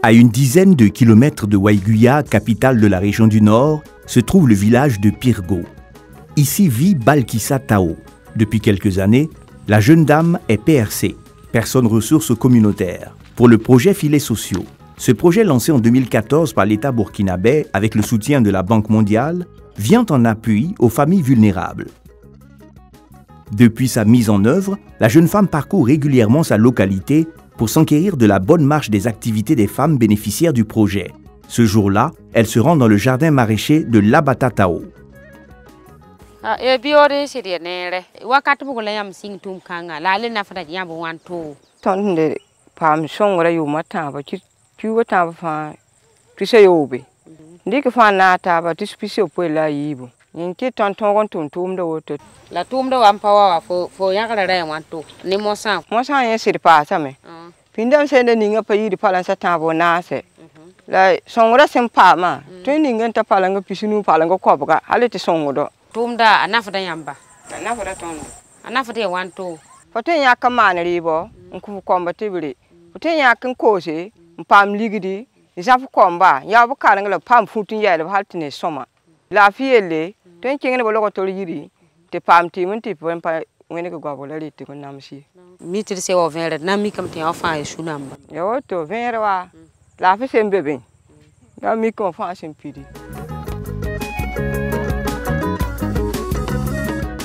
À une dizaine de kilomètres de Waiguya, capitale de la région du Nord, se trouve le village de Pirgo. Ici vit Balkissa Tao. Depuis quelques années, la jeune dame est PRC, personne ressource communautaire, pour le projet Filets sociaux. Ce projet lancé en 2014 par l'État burkinabé avec le soutien de la Banque mondiale vient en appui aux familles vulnérables. Depuis sa mise en œuvre, la jeune femme parcourt régulièrement sa localité pour s'enquérir de la bonne marche des activités des femmes bénéficiaires du projet. Ce jour-là, elle se rend dans le jardin maraîcher de Labata Tao. Inki tonton tum do woto la tum do am pawa fo yakala re wanto ni mo san yen sir pa same pindam se de ninga pa yidi palan sa tabo na se la songra sem pa ma to ninga ta palanga pisinu palanga ko buga halete songodo tum da anafa da yamba anafa da ton anafa de wanto foten yakama na ribo nku komba tibiri foten yakin kose mpam ligidi isafu komba ya bu kalanga la pam futun ya da haltine soma la fiele ten kingene bolo ko tori yiri te pam ti mun ti pon pa ngene ko gobo la riti ko namsi mi ti se o venre na mi kam te enfant e shunamba yo to venre wa la fi sem bebe na mi ko fa sem pidi.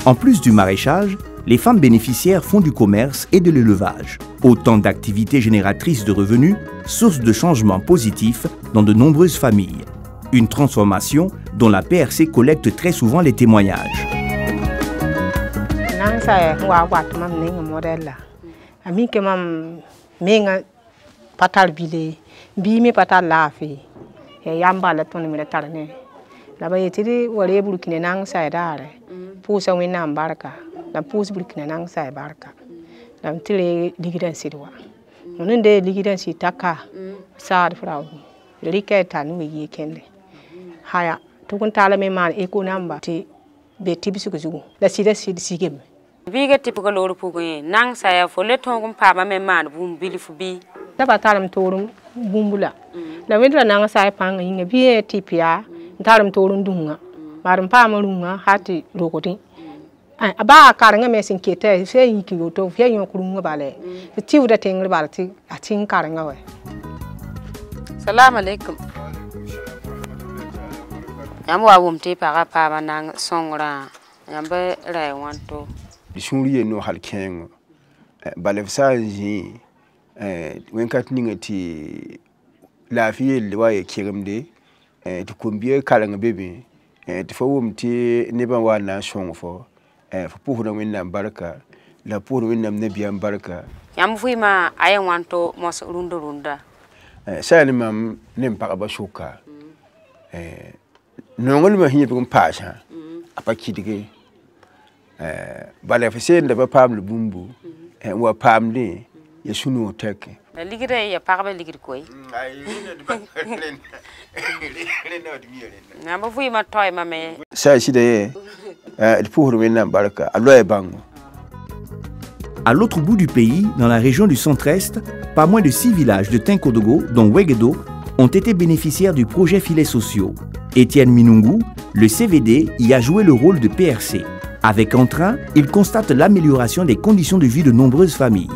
En plus du maraîchage, les femmes bénéficiaires font du commerce et de l'élevage. Autant d'activités génératrices de revenus, source de changements positifs dans de nombreuses familles. Une transformation dont la PRC collecte très souvent les témoignages. Haya tukun tala me man eko namba ti be tibisu ko jugo la sida sigem biga tipugo lolu pugo nang saya fo le tongum pa ma me man bum bilifu bi daba talam torum bumbula la wedra nang saya panga yinga bi tipia talam torum dunga marum pa ma runga hati lokoti aba karanga me sin kete fe yiki to fe yon kurunga bale tiwda tengre balti atin karanga we. Salam alaikum. Yamwa wumti para pa nang songra yambe rai wanto disuriye no halkengo balefsa ji wen katninga ti lafiye liwaye kirimde ti kumbiye kalanga bebe ti fo wumti ne ban wa na songfo fo puhuna winna barka la puhuna winna nabiyan barka yam fuima ayen wanto mos runda sa ni mam nem pa ba shuka nongol ma hiye bugum pasha apa kidige bale fese nda ba pam le bumbu wa pam le ya sunu tek la ligire ya parbe ligir koy na ba fuyi ma toy ma me sa shi de il pour maintenant baraka aloy bango. À l'autre bout du pays, dans la région du centre-est, pas moins de 6 villages de Tinkodogo, dont Wegedo, ont été bénéficiaires du projet Filets sociaux. Étienne Minungu, le CVD, y a joué le rôle de PRC. Avec entrain, il constate l'amélioration des conditions de vie de nombreuses familles.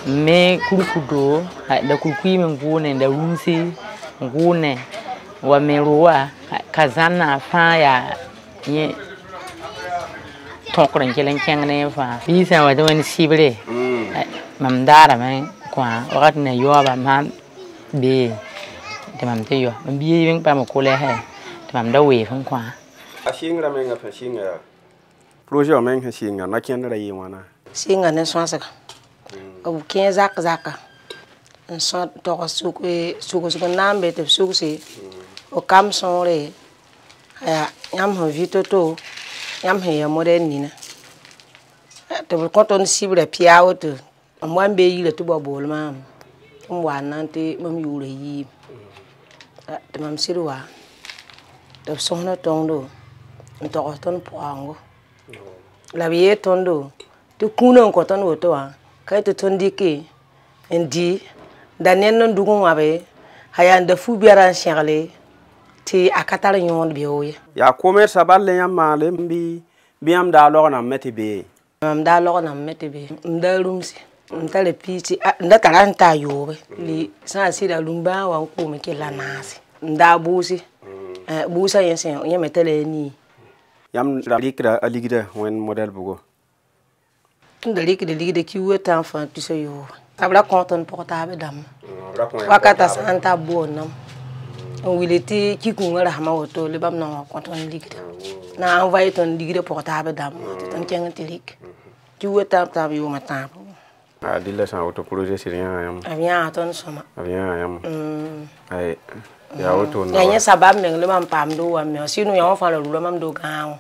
Me kurukudo da kurkui men gune da rumsi gune wa meruwa kazana fa ya ye tokran kelen kengne fa bisa wa don sibre mam dara men kwa wakat na yoba mam be de mam te yo mam bi yen pa ma kole he de mam da we fan kwa ashingra men ga fashinga projet men ha singa na kenra yi wana singa ne sonsa o 15 zaka en so to suku nambe te suku o kam sonre ya yam ho vito to yam he ya modern nina to ko ton sibre piawo to Moi, je suis le tout beau bol, mam. Moi, nanti, mam yule yi. De mam sirwa. De sonne tondo. On te retourne pour ango. La vie tondo. Tu connais encore ton auto, hein. Quand tu t'en dis que, indi, Daniel non dougon abe, hayan de fou biara charle, ti akatala yon bioye. Ya commerce aballe yam male biam da lor na metebe. Mam da lor na metebe. Mda rumsi. Mta le piti nda talanta yobe. Li sa si da lumba wa ko me ke la nasi. Mda busi. Busa yensen yemetele ni. Yam da likra aligida wen model bugo. De likide ki weta enfant tu sais yo. Abla compte portable dam. Wakata santa bonam. On il était qui kunga rahma auto le bam na compte likide. Na envoyer ton likide portable dam. Ton kenga telik. Ki weta tab yo matin. Ah dilla sa auto projet c'est rien yam. Avia ton soma. Avia yam. Ay ya auto na. Ya sabab men le bam pam do wa me sino ya on fa le mam do gan.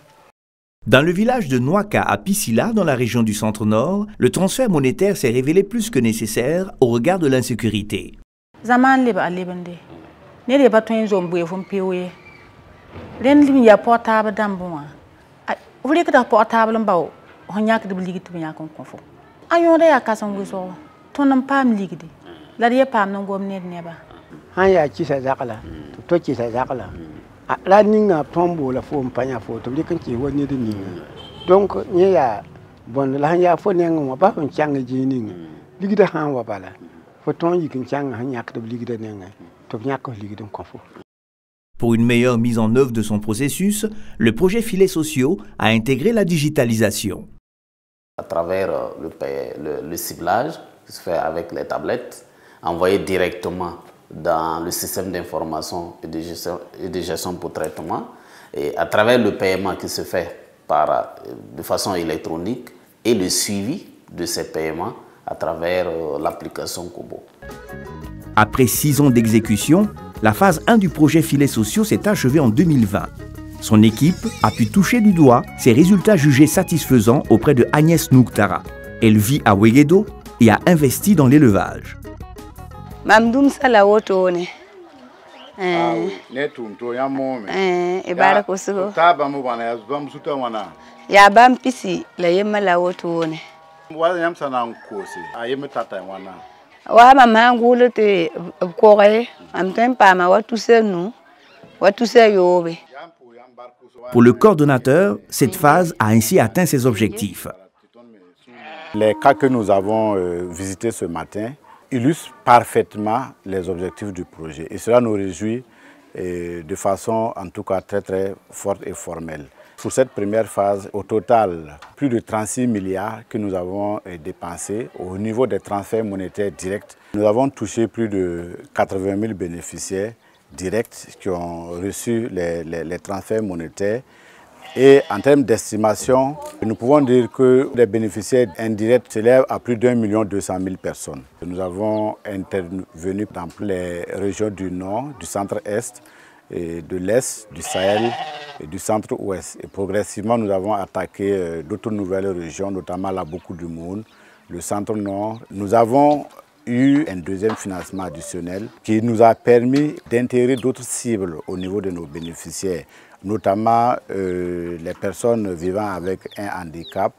Dans le village de Noaka à Pisila, dans la région du centre-nord, le transfert monétaire s'est révélé plus que nécessaire au regard de l'insécurité. Zaman liba alibande. Ne de batun zombuye fon piwe. Ren limi ya portable dambwa. Vuli ka portable mbaw. Honyak de ligit biya kon konfo. Ayon da ya kasan wiso. Tonam pam ligidi. La de pam non gom ne neba. Han ya ci sa zakala. To ci sa zakala. La ninga tombo la fo mpanya fo to likan ci woni de ninga donc ni ya bon la ya fo ne ngwa ba on chang ji ninga ligida han wa bala fo ton yi kin chang han yak de ligida ne to nyak ko ligida ko fo. Pour une meilleure mise en œuvre de son processus, le projet Filets sociaux a intégré la digitalisation. À travers le ciblage qui se fait avec les tablettes, envoyé directement dans le système d'information et de gestion pour traitement, et à travers le paiement qui se fait de façon électronique et le suivi de ces paiements à travers l'application Kobo. Après 6 ans d'exécution, la phase 1 du projet Filets sociaux s'est achevée en 2020. Son équipe a pu toucher du doigt ses résultats jugés satisfaisants auprès de Agnès Nouktara. Elle vit à Wegedo et a investi dans l'élevage. Mamdum sala woto ne. Ne tumto ya mome. Ibara kusugo. Taba mu bana ya bam suta wana. Ya bam pisi la yema la woto ne. Wala yam sana nkosi. Ayeme tata wana. Wa mama ngulu te kore am tempa ma watu senu. Watu se yobe. Pour le coordonnateur, cette phase a ainsi atteint ses objectifs. Les cas que nous avons visités ce matin illustre parfaitement les objectifs du projet. Et cela nous réjouit de façon en tout cas très forte et formelle. Pour cette première phase, au total, plus de 36 milliards que nous avons dépensés au niveau des transferts monétaires directs. Nous avons touché plus de 80 000 bénéficiaires directs qui ont reçu les transferts monétaires. Et en termes d'estimation, nous pouvons dire que les bénéficiaires indirects s'élèvent à plus d'1 200 000 personnes. Nous avons intervenu dans les régions du Nord, du Centre-Est, de l'Est, du Sahel et du Centre-Ouest. Et progressivement, nous avons attaqué d'autres nouvelles régions, notamment la Boukou du Moun, le Centre-Nord. Nous avons eu un deuxième financement additionnel qui nous a permis d'intégrer d'autres cibles au niveau de nos bénéficiaires, notamment les personnes vivant avec un handicap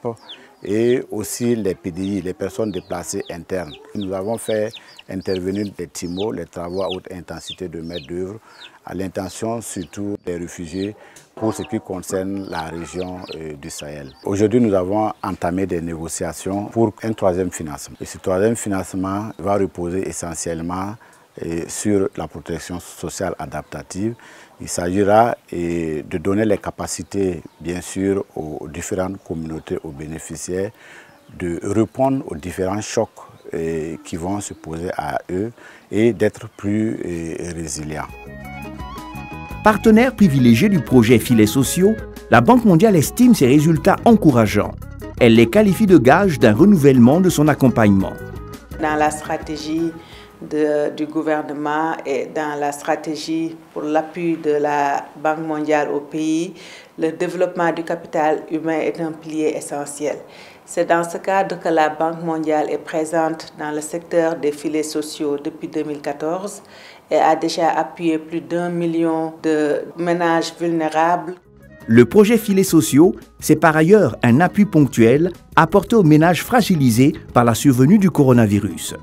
et aussi les PDI, les personnes déplacées internes. Nous avons fait intervenir les TIMO, les travaux à haute intensité de main d'œuvre, à l'intention surtout des réfugiés pour ce qui concerne la région du Sahel. Aujourd'hui, nous avons entamé des négociations pour un troisième financement. Et ce troisième financement va reposer essentiellement sur la protection sociale adaptative. Il s'agira de donner les capacités, bien sûr, aux différentes communautés, aux bénéficiaires, de répondre aux différents chocs qui vont se poser à eux et d'être plus résilients. Partenaire privilégié du projet Filets sociaux, la Banque mondiale estime ces résultats encourageants. Elle les qualifie de gage d'un renouvellement de son accompagnement. Dans la stratégie du gouvernement et dans la stratégie pour l'appui de la Banque mondiale au pays, le développement du capital humain est un pilier essentiel. C'est dans ce cadre que la Banque mondiale est présente dans le secteur des filets sociaux depuis 2014 et a déjà appuyé plus d'1 million de ménages vulnérables. Le projet Filets sociaux, c'est par ailleurs un appui ponctuel apporté aux ménages fragilisés par la survenue du coronavirus.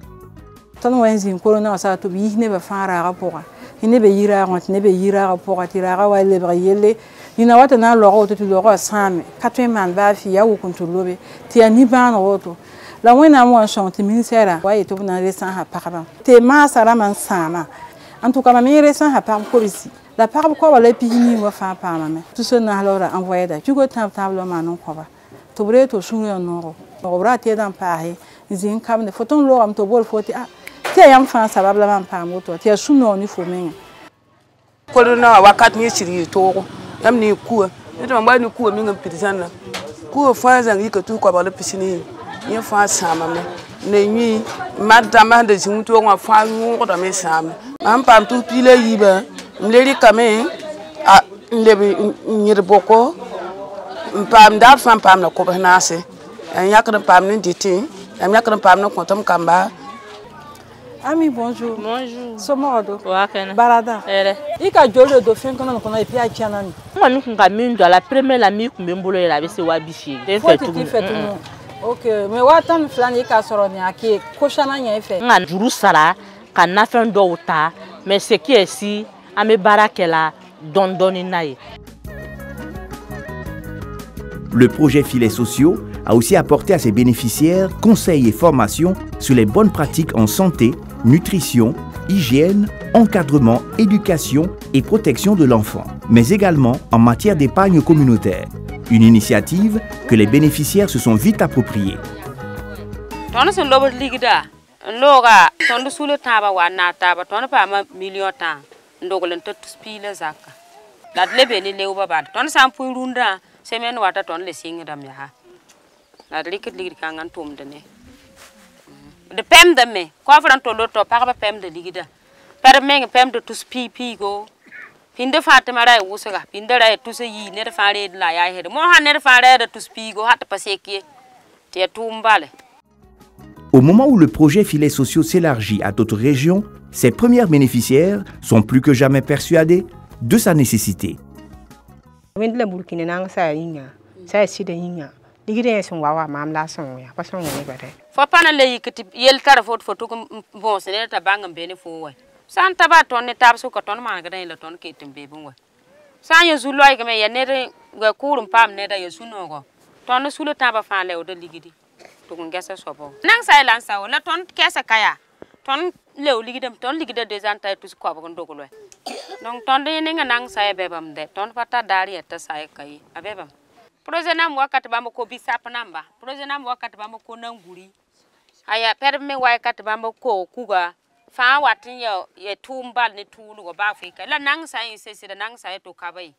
Ina wata na logo to logo same katwe man ba fi ya wukuntu lobe ti ani ban woto la wena mo son ti ministère wa yeto na resan ha pakaba te ma sara man sama en tout cas ma mi resan ha pakaba ko bisi la pakaba ko wala pini wa fa pa ma me tout ce na lora envoyer da tu go table ma non ko ba to bre to sunu no ko bra te dan pa he zin kam ne foton lo am to bol foti a te yam fa sabab la man pa moto te sunu ni fo men ko na wakat ni siri to yam ni kuwa ita mba ni kuwa minga pitisana kuwa fanza ngika tu kwa bala pisini yin fa sama me ne nyi madda ma de jimuto wa fa ngo da me sama am pam tu pile yiba mleri kame a lebi nyir boko pam dar fam pam na ko banase yakran pam ni diti am yakran pam na ko tam kamba. Ami, bonjour. Bonjour. Somodo. Wakena. Barada. Ere. Ika jolo do fin kono kono epi achiana ni. Moi mi kunga mindo la première la mi kumbembolo la bese wabishi. Fait tout. OK, mais watan flani ika soro ni aki koshana nya efe. Nga juru sara kana fen do uta mais ce qui est si ame barakela dondoni naye. Le projet Filets sociaux a aussi apporté à ses bénéficiaires conseils et formations sur les bonnes pratiques en santé, nutrition, hygiène, encadrement, éducation et protection de l'enfant, mais également en matière d'épargne communautaire. Une initiative que les bénéficiaires se sont vite appropriée. Semen wata ton le singa dam ya ha la likit kangan tum de ne de pem de me ko fran to loto pa ba pem de ligida per meng pem de tus pp go pinde fatima rai wusaga pinde rai tus yi ne fa re la ya he mo ha ne fa re de tus pi go hat paseki te tumbale. Au moment où le projet Filets sociaux s'élargit à d'autres régions, ses premiers bénéficiaires sont plus que jamais persuadés de sa nécessité. Wendla Burkina nang sa inga sa sida inga digire son wawa mam la son ya pa son ne bare fo pana le yikati yel tar fo to bon sene ta bangam bene fo wa san taba ton ne tab su ko ton ma ga la ton ke tembe bon wa san ye zu loy ga me ya ne ga kurum pam ne da ye su no go ton su le taba fa le o da ligidi to ngesa so bo nang sa lan sa la ton kesa kaya ton le o ligidam ton ligida des antai tu ko ba ndo ko lo donc ton de ne nga nang sa bebam de ton fata dari eta sa kai abebam projet nam wakati bamba ko bisap namba projet nam wakati bamba ko nanguri aya perme wakati bamba ko kuga fa watin ye tumbal ne tulu go ba afrika la nang sa yin se nang sa to kabai